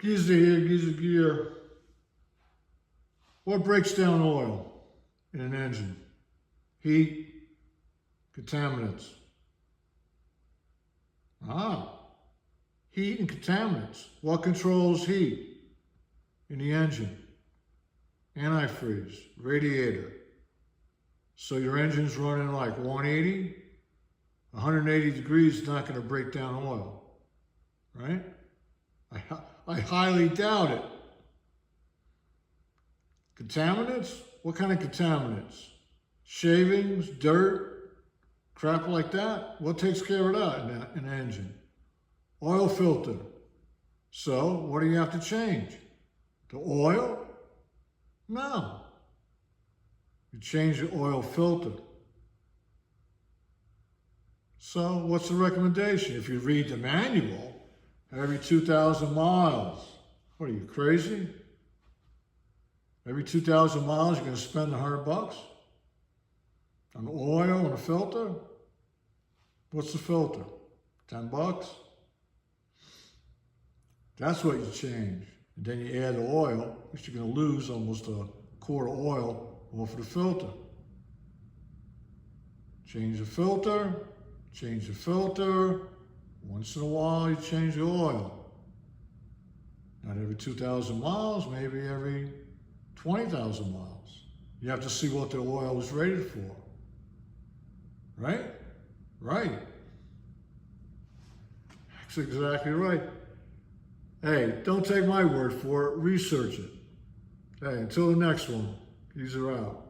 Gears the here, gears the gear. What breaks down oil in an engine? Heat, contaminants. Heat and contaminants. What controls heat in the engine? Antifreeze, radiator. So your engine's running like 180, 180 degrees is not going to break down oil, right? I highly doubt it. Contaminants? What kind of contaminants? Shavings, dirt, crap like that? What takes care of that in an engine? Oil filter. So what do you have to change? The oil? No. You change the oil filter. So what's the recommendation? If you read the manual, every 2,000 miles. What are you, crazy? Every 2,000 miles, you're going to spend $100 on oil and a filter? What's the filter? $10? That's what you change. And then you add the oil, because you're going to lose almost a quart of oil off of the filter. Change the filter, change the filter. Once in a while, you change the oil. Not every 2,000 miles, maybe every 20,000 miles. You have to see what the oil is rated for. Right? Right. That's exactly right. Hey, don't take my word for it. Research it. Hey, until the next one, these are out.